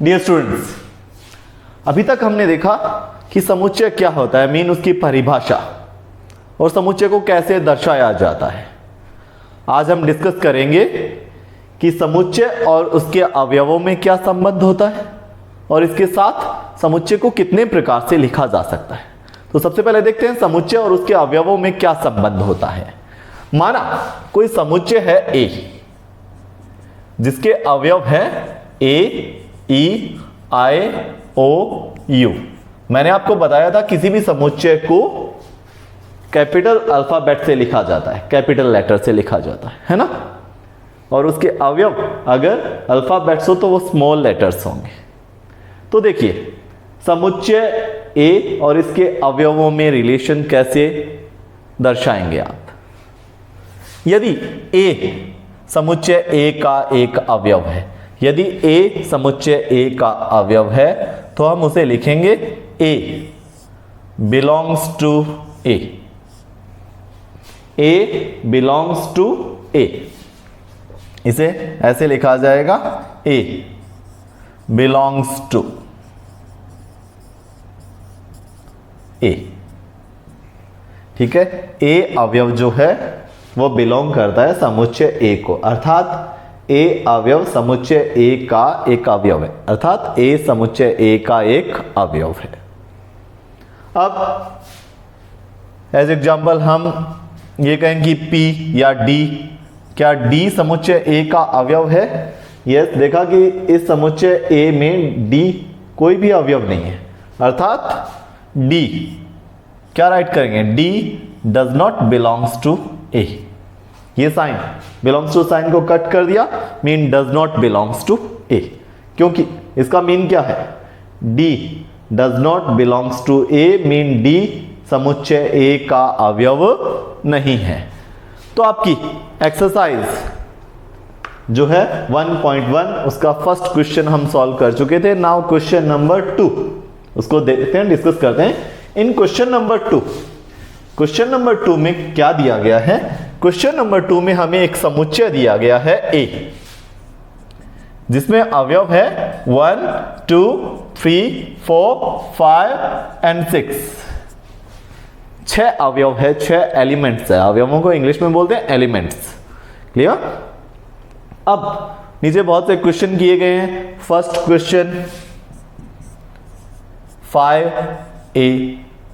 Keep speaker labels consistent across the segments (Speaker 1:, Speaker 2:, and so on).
Speaker 1: Dear students, अभी तक हमने देखा कि समुच्चय क्या होता है, मीन उसकी परिभाषा और समुच्चय को कैसे दर्शाया जाता है। आज हम डिस्कस करेंगे कि समुच्चय और उसके अवयवों में क्या संबंध होता है और इसके साथ समुच्चय को कितने प्रकार से लिखा जा सकता है। तो सबसे पहले देखते हैं समुच्चय और उसके अवयवों में क्या संबंध होता है। माना कोई समुच्चय है ए, जिसके अवयव है ए, ई, आई, ओ, यू। मैंने आपको बताया था किसी भी समुच्चय को कैपिटल अल्फाबेट से लिखा जाता है, कैपिटल लेटर से लिखा जाता है ना। और उसके अवयव अगर अल्फाबेट्स हो तो वो स्मॉल लेटर्स होंगे। तो देखिए समुच्चय ए और इसके अवयवों में रिलेशन कैसे दर्शाएंगे आप। यदि ए समुच्चय ए का एक अवयव है, यदि ए समुच्चय ए का अवयव है तो हम उसे लिखेंगे a belongs to A, a belongs to A. इसे ऐसे लिखा जाएगा ए बिलोंग्स टू ए। ठीक है, ए अवयव जो है वो बिलोंग करता है समुच्चय ए को, अर्थात ए अवयव समुच्चय ए का एक अवयव है, अर्थात ए समुच्चय ए का एक अवयव है। अब एज एग्जांपल हम ये कहें कि पी या डी, क्या डी समुच्चय ए का अवयव है? यस, देखा कि इस समुच्चय ए में डी कोई भी अवयव नहीं है, अर्थात डी क्या राइट करेंगे? D does not belongs to A. ये साइन बिलोंग्स टू साइन को कट कर दिया, mean does not belongs to A, क्योंकि इसका मीन क्या है? D does not belongs to A, mean d समुच्चय ए का अवयव नहीं है। तो आपकी एक्सरसाइज जो है 1.1 उसका फर्स्ट क्वेश्चन हम सॉल्व कर चुके थे। नाउ क्वेश्चन नंबर 2 उसको देखते हैं, डिस्कस करते हैं। इन क्वेश्चन नंबर 2 में क्या दिया गया है? क्वेश्चन नंबर 2 में हमें एक समुच्चय दिया गया है ए, जिसमें अवयव है 1, 2, 3, 4, 5 एंड 6। 6 अवयव है, 6 एलिमेंट्स है। अवयवों को इंग्लिश में बोलते हैं एलिमेंट्स। क्लियर? अब नीचे बहुत से क्वेश्चन किए गए हैं। फर्स्ट क्वेश्चन 5a,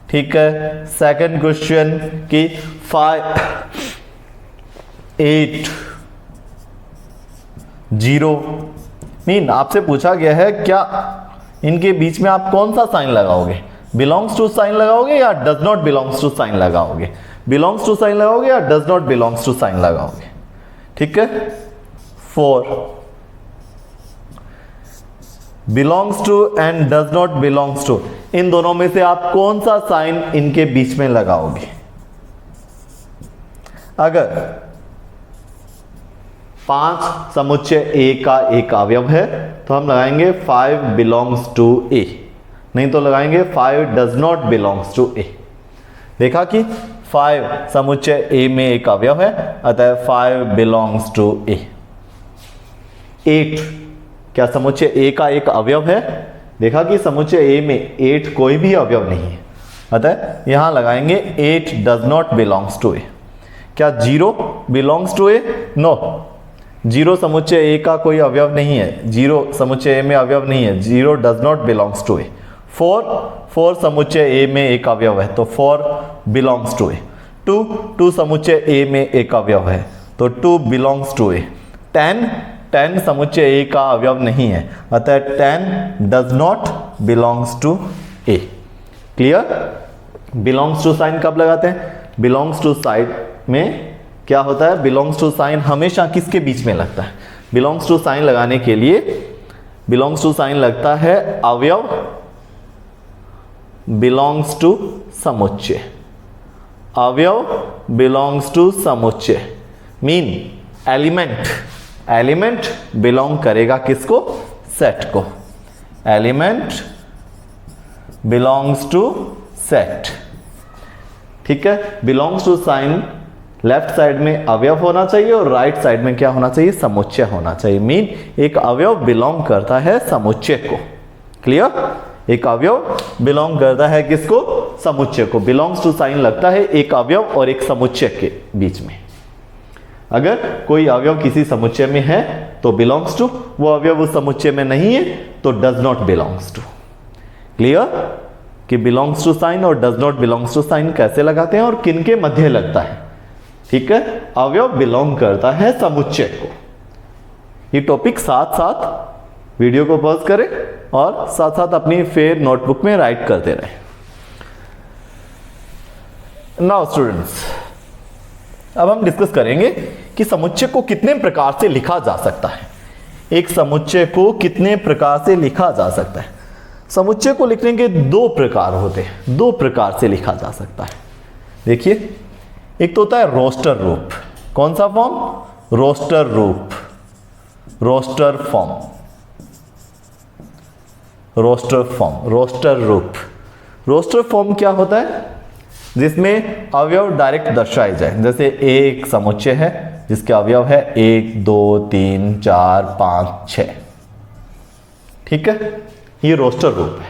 Speaker 1: ठीक है। सेकंड क्वेश्चन की 5, 8, 0। मीन आपसे पूछा गया है क्या इनके बीच में आप कौन सा साइन लगाओगे? बिलोंग्स टू साइन लगाओगे या does not belongs to sign लगाओगे? बिलोंग्स टू साइन लगाओगे या does not belongs to sign लगाओगे? ठीक है। 4 belongs to and does not belongs to, इन दोनों में से आप कौन सा साइन इनके बीच में लगाओगे? अगर 5 समुच्चय ए का एक अवयव है तो हम लगाएंगे 5 बिलोंग्स टू ए, नहीं तो लगाएंगे 5 डज नॉट बिलोंग्स टू ए। देखा कि 5 समुच्चय ए में एक अवयव है, अतः 5 बिलोंग्स टू ए। 8 क्या समुच्चय ए का एक अवयव है? देखा कि समुच्चय ए में 8 कोई भी अवयव नहीं है, अतः यहां लगाएंगे 8 डज नॉट बिलोंग्स टू ए। क्या 0 बिलोंग्स टू ए? नो, 0 समुच्चय ए का कोई अवयव नहीं है, 0 समुच्चय ए में अवयव नहीं है, 0 डज नॉट बिलोंग्स टू ए। 4 समुच्चय ए में एक अवयव है तो 4 बिलोंग्स टू ए। 2 समुच्चय ए में एक अवयव है तो 2 बिलोंग्स टू ए। 10 समुच्चय ए का अवयव नहीं है, अतः 10 does not belongs to A. Clear? Belongs to sign कब लगाते हैं? बिलोंग्स टू साइन में क्या होता है? बिलोंग्स टू साइन हमेशा किसके बीच में लगता है? बिलोंग्स टू साइन लगाने के लिए बिलोंग्स टू साइन लगता है अवयव बिलोंग्स टू समुच्चय, अवयव बिलोंग्स टू समुच्चय। मीन एलिमेंट बिलोंग करेगा किसको? सेट को। Element belongs to set. ठीक है, belongs to sign left side में अवयव होना चाहिए और राइट साइड में क्या होना चाहिए, समुच्चय होना चाहिए। मीन एक अवयव बिलोंग करता है समुच्चय को। क्लियर? एक अवयव बिलोंग करता है किसको, समुच्चय को। बिलोंग्स टू साइन लगता है एक अवयव और एक समुच्चय के बीच में। अगर कोई अवयव किसी समुच्चय में है तो बिलोंग्स टू, वो अवयव उस समुच्चय में नहीं है तो does not belongs to. Clear? कि बिलोंग्स टू साइन और does not belongs to sign कैसे लगाते हैं और किन के मध्य लगता है। ठीक है, अवयव बिलोंग करता है समुच्चय को। ये टॉपिक साथ साथ वीडियो को पॉज करें और साथ साथ अपनी फेयर नोटबुक में राइट करते रहें। नाउ स्टूडेंट्स, अब हम डिस्कस करेंगे कि समुच्चय को कितने प्रकार से लिखा जा सकता है। एक समुच्चय को कितने प्रकार से लिखा जा सकता है। समुच्चय को लिखने के दो प्रकार होते हैं, दो प्रकार से लिखा जा सकता है। देखिए, एक तो होता है रोस्टर रूप। कौन सा फॉर्म? रोस्टर रूप, roster form, roster form, roster रूप। रोस्टर फॉर्म क्या होता है? जिसमें अवयव डायरेक्ट दर्शाए जाए। जैसे एक समुच्चय है जिसके अवयव है 1 2 3 4 5 6। ठीक है, ये रोस्टर रूप है।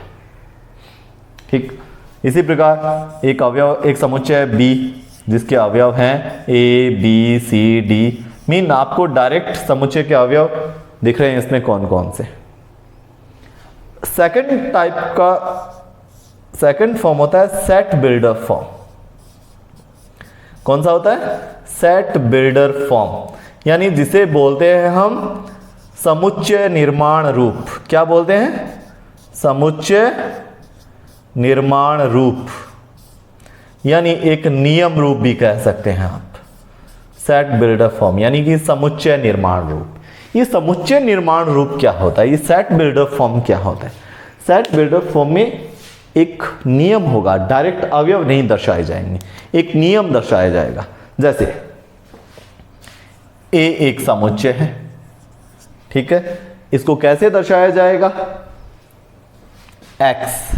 Speaker 1: ठीक, इसी प्रकार एक अवयव, एक समुच्चय है बी जिसके अवयव हैं A B C D. Mean आपको डायरेक्ट समुच्चय के अवयव दिख रहे हैं इसमें कौन कौन से। सेकंड टाइप का, सेकंड फॉर्म होता है सेट बिल्डर फॉर्म। कौन सा होता है? सेट बिल्डर फॉर्म, यानी जिसे बोलते हैं हम समुच्चय निर्माण रूप। क्या बोलते हैं? समुच्चय निर्माण रूप, यानी एक नियम रूप भी कह सकते हैं आप। सेट बिल्डर फॉर्म यानी कि समुच्चय निर्माण रूप। ये समुच्चय निर्माण रूप क्या होता है? ये सेट बिल्डर फॉर्म क्या होता है? सेट बिल्डर फॉर्म में एक नियम होगा, डायरेक्ट अवयव नहीं दर्शाए जाएंगे, एक नियम दर्शाया जाएगा। जैसे ए एक समुच्चय है, ठीक है, इसको कैसे दर्शाया जाएगा? एक्स,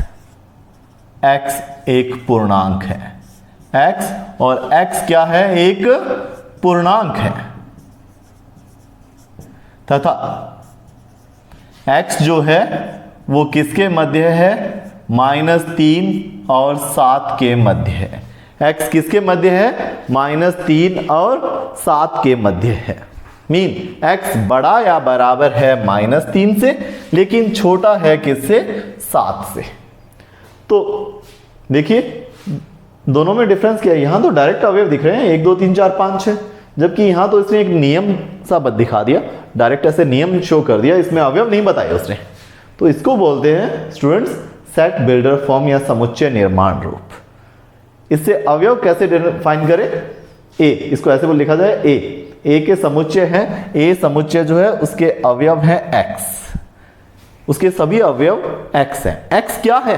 Speaker 1: एक्स एक पूर्णांक है, एक्स, और एक्स क्या है? एक पूर्णांक है, तथा एक्स जो है वो किसके मध्य है? -3 और 7 के मध्य है। एक्स किसके मध्य है? -3 और 7 के मध्य है। मीन एक्स बड़ा या बराबर है -3 से, लेकिन छोटा है किससे? 7 से। तो देखिए दोनों में डिफरेंस क्या है? यहां तो डायरेक्ट अवयव दिख रहे हैं 1 2 3 4 5 6, जबकि यहां तो इसने एक नियम सा दिखा दिया, डायरेक्ट ऐसे नियम शो कर दिया, इसमें अवयव नहीं बताए उसने। तो इसको बोलते हैं स्टूडेंट्स सेट बिल्डर फॉर्म या समुच्चय निर्माण रूप। इससे अवयव कैसे डिफाइन करें? ए, इसको ऐसे लिखा जाए ए के समुच्चय है, ए समुच्चय जो है उसके अवयव है एक्स, उसके सभी अवयव एक्स हैं। एक्स क्या है?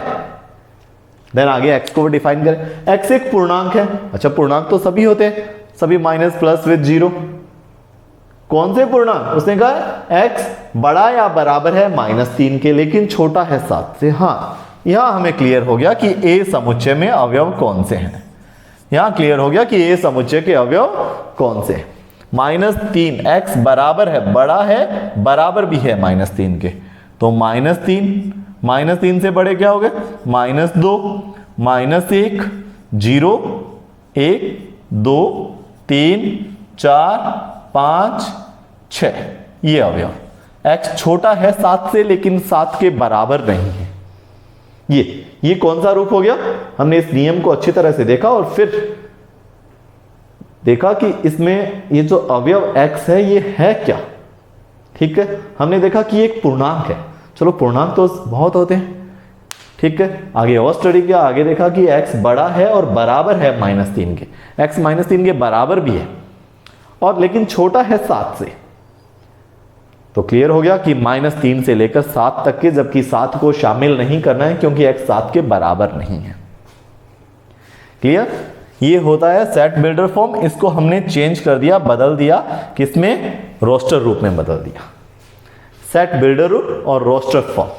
Speaker 1: देन आगे एक्स को डिफाइन करें। एक्स एक पूर्णांक है। अच्छा, पूर्णांक तो सभी होते हैं, सभी माइनस प्लस विद 0। कौन से पूर्णांक? उसने कहा एक्स बड़ा या बराबर है -3 के, लेकिन छोटा है 7 से। हाँ, यहां हमें क्लियर हो गया कि ए समुच्चय में अवयव कौन से हैं। यहां क्लियर हो गया कि ए समुच्चय के अवयव कौन से। -3, एक्स बराबर है, बड़ा है, बराबर भी है -3 के, तो -3 से बड़े क्या हो गए? -2, -1, 0, 1 2 3 4 5 6, ये अवयव। x छोटा है 7 से, लेकिन 7 के बराबर नहीं है। ये कौन सा रूप हो गया? हमने इस नियम को अच्छी तरह से देखा और फिर देखा कि इसमें ये जो अवयव x है ये है क्या। ठीक है, हमने देखा कि ये एक पूर्णांक है। चलो, पूर्णांक तो बहुत होते हैं, ठीक है। आगे और स्टडी किया, आगे देखा कि x बड़ा है और बराबर है -3 के, x -3 के बराबर भी है, और लेकिन छोटा है 7 से। तो क्लियर हो गया कि -3 से लेकर 7 तक के, जबकि 7 को शामिल नहीं करना है क्योंकि x 7 के बराबर नहीं है। क्लियर? ये होता है सेट बिल्डर फॉर्म। इसको हमने चेंज कर दिया, बदल दिया, किसमें? रोस्टर रूप में बदल दिया। सेट बिल्डर रूप और रोस्टर फॉर्म।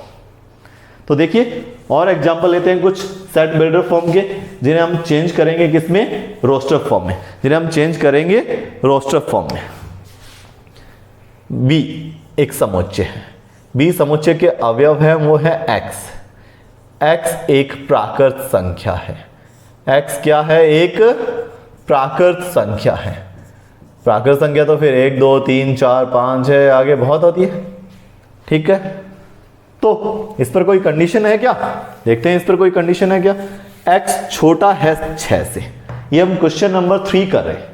Speaker 1: तो देखिए और एग्जांपल लेते हैं कुछ सेट बिल्डर फॉर्म के, जिन्हें हम चेंज करेंगे किसमें, रोस्टर फॉर्म में, जिन्हें हम चेंज करेंगे रोस्टर फॉर्म में। बी एक समुच्चय है, बी समुच्चय के अवयव है वो है एक्स। एक्स एक प्राकृत संख्या है, एक्स क्या है, एक प्राकृत संख्या है। प्राकृत संख्या तो फिर 1 2 3 4 5 है, आगे बहुत होती है, ठीक है। तो इस पर कोई कंडीशन है क्या, देखते हैं इस पर कोई कंडीशन है क्या। x छोटा है 6 से, ये हम क्वेश्चन नंबर 3 कर रहे हैं,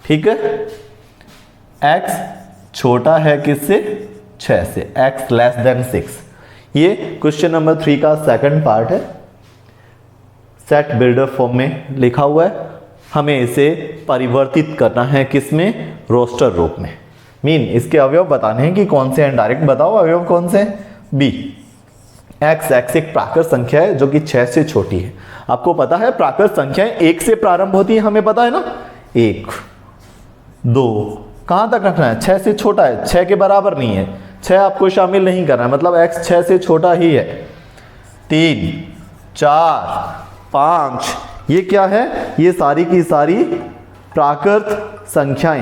Speaker 1: ठीक है। x छोटा है किससे, 6 से, x लेस देन 6, ये क्वेश्चन नंबर 3 का सेकंड पार्ट है, सेट बिल्डर फॉर्म में लिखा हुआ है। हमें इसे परिवर्तित करना है किसमें, रोस्टर रूप में। मीन इसके अवयव बताने हैं कि कौन से हैं, डायरेक्ट बताओ अवयव कौन से हैं। बी एक्स एक प्राकृत संख्या है जो कि 6 से छोटी है। आपको पता है प्राकृत संख्याएं 1 से प्रारंभ होती है, हमें पता है ना, 1 2 कहां तक रखना है, 6 से छोटा है, 6 के बराबर नहीं है, 6 आपको शामिल नहीं करना है, मतलब x 6 से छोटा ही है। 3 4 5 ये क्या है, ये सारी की सारी प्राकृत संख्याएं